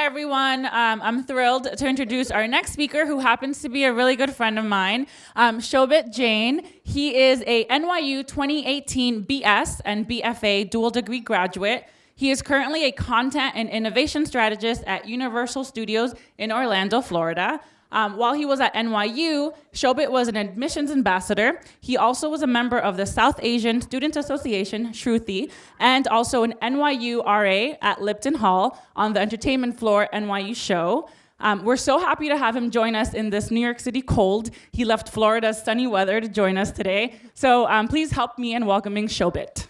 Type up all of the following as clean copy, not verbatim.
everyone. I'm thrilled to introduce our next speaker, who happens to be a really good friend of mine, Shobhit Jain. He is a NYU 2018 BS and BFA dual degree graduate. He is currently a content and innovation strategist at Universal Studios in Orlando, Florida. While he was at NYU, Shobhit was an admissions ambassador. He also was a member of the South Asian Students Association, Shruti, and also an NYU RA at Lipton Hall on the entertainment floor NYU show. We're so happy to have him join us in this New York City cold. He left Florida's sunny weather to join us today. So please help me in welcoming Shobhit.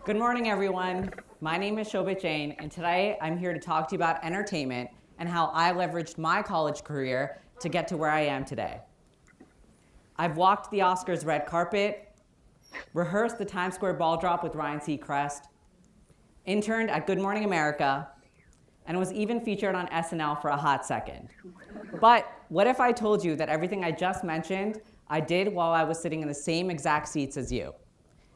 Good morning, everyone. My name is Shobhit Jain, and today I'm here to talk to you about entertainment and how I leveraged my college career to get to where I am today. I've walked the Oscars red carpet, rehearsed the Times Square ball drop with Ryan Seacrest, interned at Good Morning America, and was even featured on SNL for a hot second. But what if I told you that everything I just mentioned I did while I was sitting in the same exact seats as you?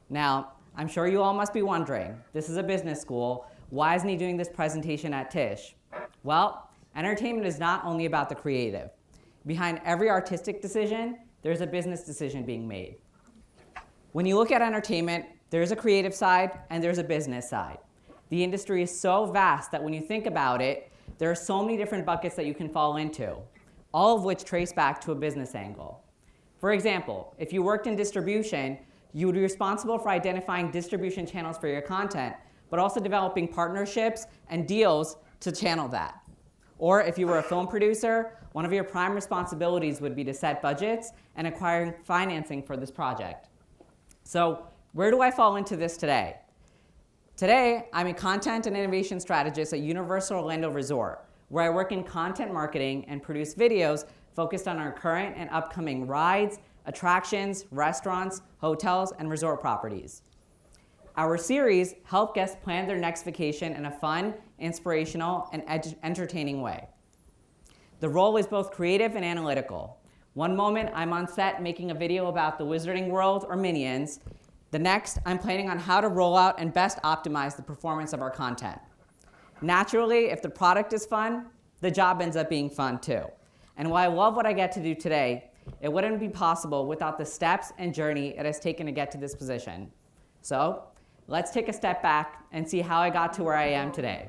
Now, I'm sure you all must be wondering, this is a business school, why isn't he doing this presentation at Tisch? Well, entertainment is not only about the creative. Behind every artistic decision, there's a business decision being made. When you look at entertainment, there's a creative side and there's a business side. The industry is so vast that when you think about it, there are so many different buckets that you can fall into, all of which trace back to a business angle. For example, if you worked in distribution, you would be responsible for identifying distribution channels for your content, but also developing partnerships and deals to channel that. Or if you were a film producer, one of your prime responsibilities would be to set budgets and acquiring financing for this project. So where do I fall into this today? Today, I'm a content and innovation strategist at Universal Orlando Resort, where I work in content marketing and produce videos focused on our current and upcoming rides, attractions, restaurants, hotels, and resort properties. Our series help guests plan their next vacation in a fun, inspirational, and entertaining way. The role is both creative and analytical. One moment, I'm on set making a video about the Wizarding World or Minions. The next, I'm planning on how to roll out and best optimize the performance of our content. Naturally, if the product is fun, the job ends up being fun too. And while I love what I get to do today, it wouldn't be possible without the steps and journey it has taken to get to this position. So let's take a step back and see how I got to where I am today.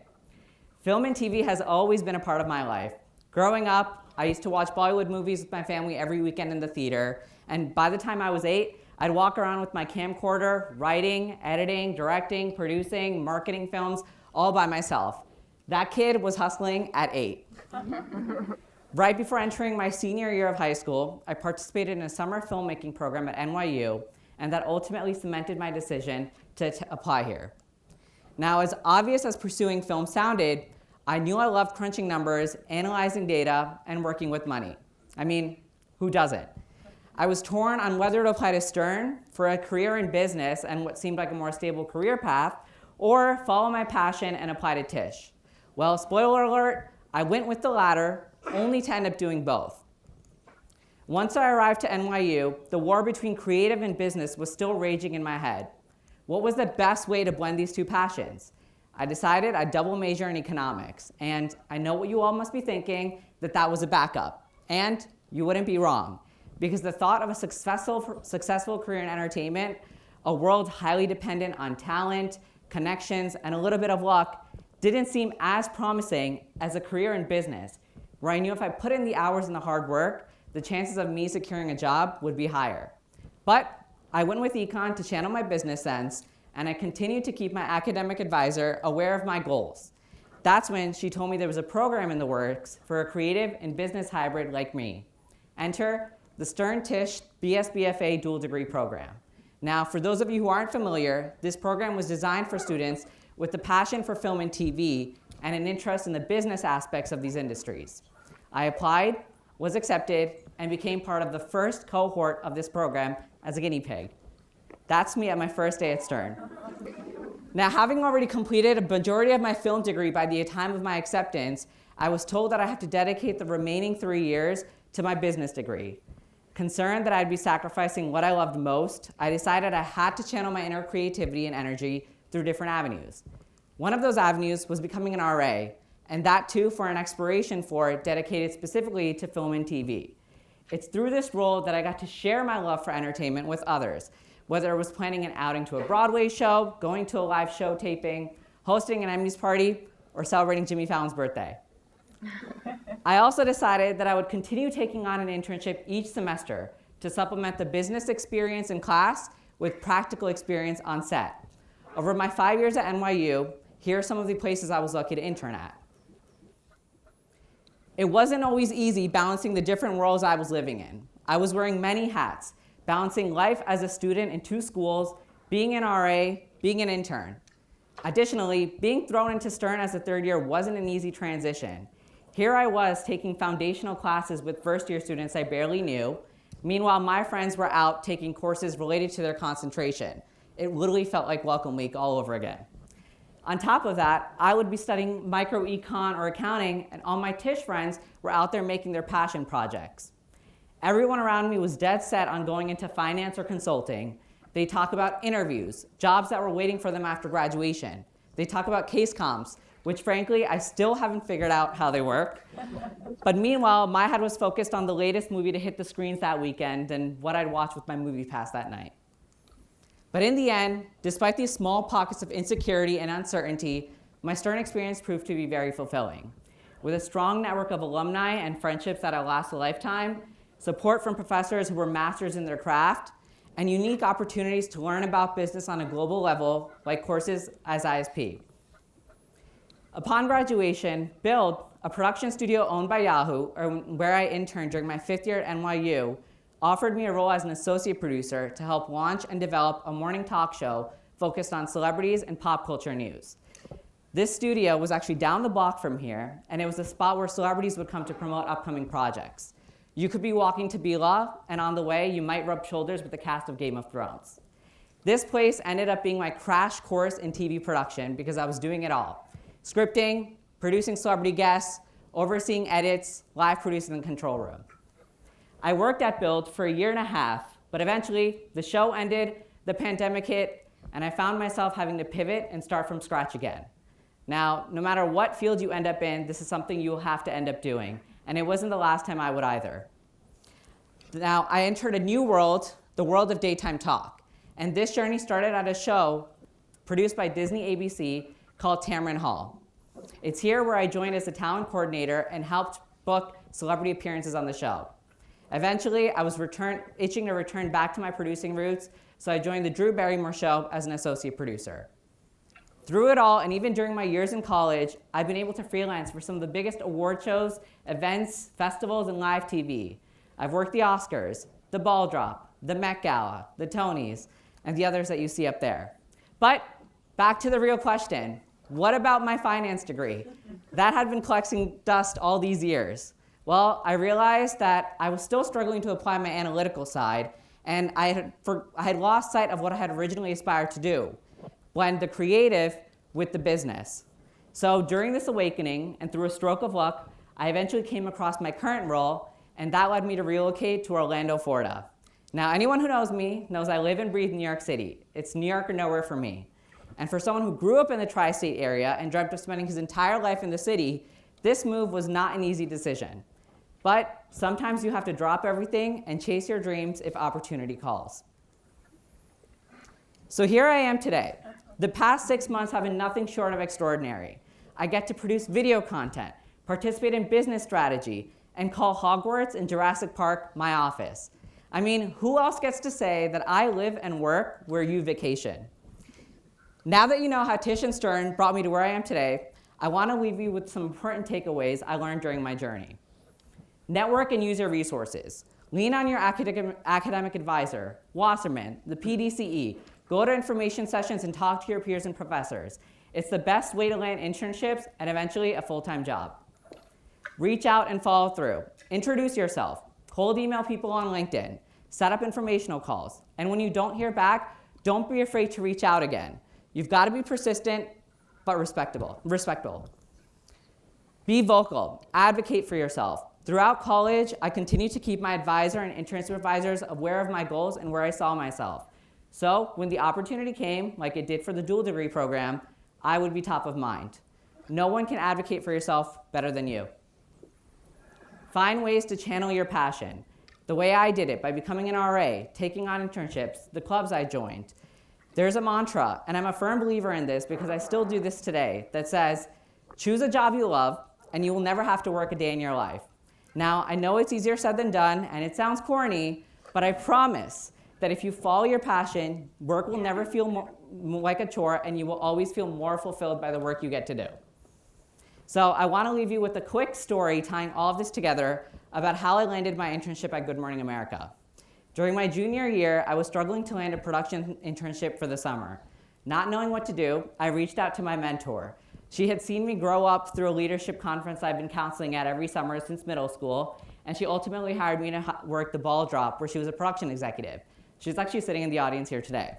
Film and TV has always been a part of my life. Growing up, I used to watch Bollywood movies with my family every weekend in the theater, and by the time I was 8, I'd walk around with my camcorder, writing, editing, directing, producing, marketing films, all by myself. That kid was hustling at 8. Right before entering my senior year of high school, I participated in a summer filmmaking program at NYU, and that ultimately cemented my decision to apply here. Now, as obvious as pursuing film sounded, I knew I loved crunching numbers, analyzing data, and working with money. I mean, who doesn't? I was torn on whether to apply to Stern for a career in business and what seemed like a more stable career path, or follow my passion and apply to Tisch. Well, spoiler alert, I went with the latter, only to end up doing both. Once I arrived to NYU, the war between creative and business was still raging in my head. What was the best way to blend these two passions? I decided I'd double major in economics, and I know what you all must be thinking, that was a backup. And you wouldn't be wrong, because the thought of a successful career in entertainment, a world highly dependent on talent, connections, and a little bit of luck, didn't seem as promising as a career in business, where I knew if I put in the hours and the hard work, the chances of me securing a job would be higher. But I went with econ to channel my business sense, and I continued to keep my academic advisor aware of my goals. That's when she told me there was a program in the works for a creative and business hybrid like me. Enter the Stern Tisch BS-BFA dual degree program. Now, for those of you who aren't familiar, this program was designed for students with a passion for film and TV and an interest in the business aspects of these industries. I applied, was accepted, and became part of the first cohort of this program as a guinea pig. That's me at my first day at Stern. Now, having already completed a majority of my film degree by the time of my acceptance, I was told that I had to dedicate the remaining 3 years to my business degree. Concerned that I'd be sacrificing what I loved most, I decided I had to channel my inner creativity and energy through different avenues. One of those avenues was becoming an RA, and that too for an exploration for dedicated specifically to film and TV. It's through this role that I got to share my love for entertainment with others, whether it was planning an outing to a Broadway show, going to a live show taping, hosting an Emmys party, or celebrating Jimmy Fallon's birthday. I also decided that I would continue taking on an internship each semester to supplement the business experience in class with practical experience on set. Over my 5 years at NYU, here are some of the places I was lucky to intern at. It wasn't always easy balancing the different roles I was living in. I was wearing many hats, balancing life as a student in 2 schools, being an RA, being an intern. Additionally, being thrown into Stern as a third year wasn't an easy transition. Here I was taking foundational classes with first-year students I barely knew. Meanwhile, my friends were out taking courses related to their concentration. It literally felt like Welcome Week all over again. On top of that, I would be studying micro-econ or accounting, and all my Tisch friends were out there making their passion projects. Everyone around me was dead set on going into finance or consulting. They talk about interviews, jobs that were waiting for them after graduation. They talk about case comps, which frankly, I still haven't figured out how they work. But meanwhile, my head was focused on the latest movie to hit the screens that weekend and what I'd watch with my movie pass that night. But in the end, despite these small pockets of insecurity and uncertainty, my Stern experience proved to be very fulfilling. With a strong network of alumni and friendships that last a lifetime, support from professors who were masters in their craft, and unique opportunities to learn about business on a global level, like courses as ISP. Upon graduation, Build, a production studio owned by Yahoo, where I interned during my 5th year at NYU, offered me a role as an associate producer to help launch and develop a morning talk show focused on celebrities and pop culture news. This studio was actually down the block from here, and it was a spot where celebrities would come to promote upcoming projects. You could be walking to Bila, and on the way, you might rub shoulders with the cast of Game of Thrones. This place ended up being my crash course in TV production because I was doing it all. Scripting, producing celebrity guests, overseeing edits, live producing in the control room. I worked at Build for 1.5 years, but eventually the show ended, the pandemic hit, and I found myself having to pivot and start from scratch again. Now, no matter what field you end up in, this is something you will have to end up doing, and it wasn't the last time I would either. Now, I entered a new world, the world of daytime talk, and this journey started at a show produced by Disney ABC called Tamron Hall. It's here where I joined as a talent coordinator and helped book celebrity appearances on the show. Eventually, I was itching to return back to my producing roots, so I joined the Drew Barrymore Show as an associate producer. Through it all, and even during my years in college, I've been able to freelance for some of the biggest award shows, events, festivals, and live TV. I've worked the Oscars, the Ball Drop, the Met Gala, the Tonys, and the others that you see up there. But back to the real question. What about my finance degree? That had been collecting dust all these years. Well, I realized that I was still struggling to apply my analytical side, and I had lost sight of what I had originally aspired to do, blend the creative with the business. So during this awakening, and through a stroke of luck, I eventually came across my current role, and that led me to relocate to Orlando, Florida. Now, anyone who knows me knows I live and breathe New York City. It's New York or nowhere for me. And for someone who grew up in the tri-state area and dreamt of spending his entire life in the city, this move was not an easy decision. But sometimes you have to drop everything and chase your dreams if opportunity calls. So here I am today. The past 6 months have been nothing short of extraordinary. I get to produce video content, participate in business strategy, and call Hogwarts and Jurassic Park my office. I mean, who else gets to say that I live and work where you vacation? Now that you know how Tisch and Stern brought me to where I am today, I want to leave you with some important takeaways I learned during my journey. Network and use your resources. Lean on your academic advisor, Wasserman, the PDCE. Go to information sessions and talk to your peers and professors. It's the best way to land internships and eventually a full-time job. Reach out and follow through. Introduce yourself. Cold email people on LinkedIn. Set up informational calls. And when you don't hear back, don't be afraid to reach out again. You've got to be persistent, but respectful. Be vocal. Advocate for yourself. Throughout college, I continued to keep my advisor and intern supervisors aware of my goals and where I saw myself. So when the opportunity came, like it did for the dual degree program, I would be top of mind. No one can advocate for yourself better than you. Find ways to channel your passion. The way I did it, by becoming an RA, taking on internships, the clubs I joined. There's a mantra, and I'm a firm believer in this because I still do this today, that says, choose a job you love, and you will never have to work a day in your life. Now, I know it's easier said than done, and it sounds corny, but I promise that if you follow your passion, work will never feel like a chore, and you will always feel more fulfilled by the work you get to do. So I want to leave you with a quick story tying all of this together about how I landed my internship at Good Morning America. During my junior year, I was struggling to land a production internship for the summer. Not knowing what to do, I reached out to my mentor. She had seen me grow up through a leadership conference I've been counseling at every summer since middle school, and she ultimately hired me to work the Ball Drop, where she was a production executive. She's actually sitting in the audience here today.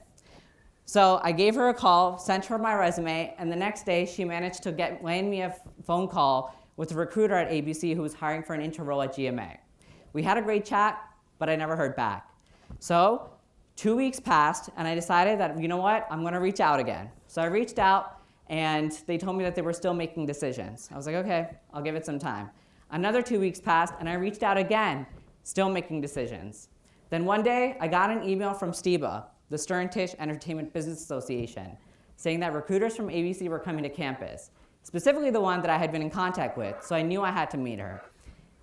So I gave her a call, sent her my resume, and the next day she managed to land me a phone call with a recruiter at ABC who was hiring for an intern role at GMA. We had a great chat, but I never heard back. So 2 weeks passed, and I decided that, you know what, I'm gonna reach out again. So I reached out, and they told me that they were still making decisions. I was like, okay, I'll give it some time. Another 2 weeks passed, and I reached out again, still making decisions. Then one day, I got an email from STIBA, the Stern Tisch Entertainment Business Association, saying that recruiters from ABC were coming to campus, specifically the one that I had been in contact with, so I knew I had to meet her.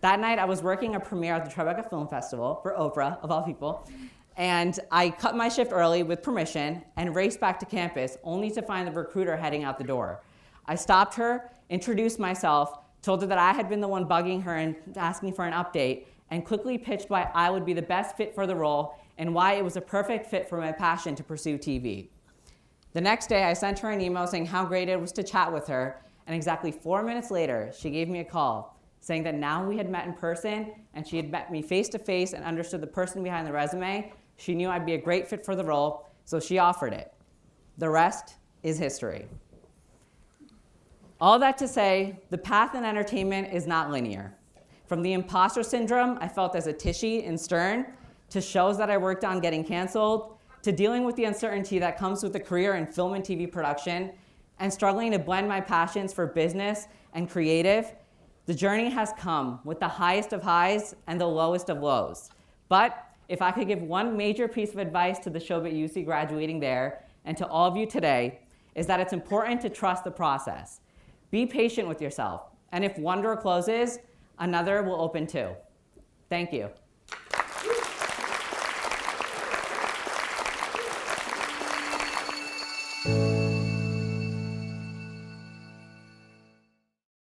That night, I was working a premiere at the Tribeca Film Festival for Oprah, of all people, and I cut my shift early with permission and raced back to campus, only to find the recruiter heading out the door. I stopped her, introduced myself, told her that I had been the one bugging her and asking for an update, and quickly pitched why I would be the best fit for the role and why it was a perfect fit for my passion to pursue TV. The next day, I sent her an email saying how great it was to chat with her, and exactly 4 minutes later, she gave me a call, saying that now we had met in person, and she had met me face-to-face and understood the person behind the resume. She knew I'd be a great fit for the role, so she offered it. The rest is history. All that to say, the path in entertainment is not linear. From the imposter syndrome I felt as a Tishy in Stern, to shows that I worked on getting canceled, to dealing with the uncertainty that comes with a career in film and TV production, and struggling to blend my passions for business and creative, the journey has come with the highest of highs and the lowest of lows. But if I could give one major piece of advice to the Shobhit you see graduating there, and to all of you today, is that it's important to trust the process. Be patient with yourself, and if one door closes, another will open too. Thank you.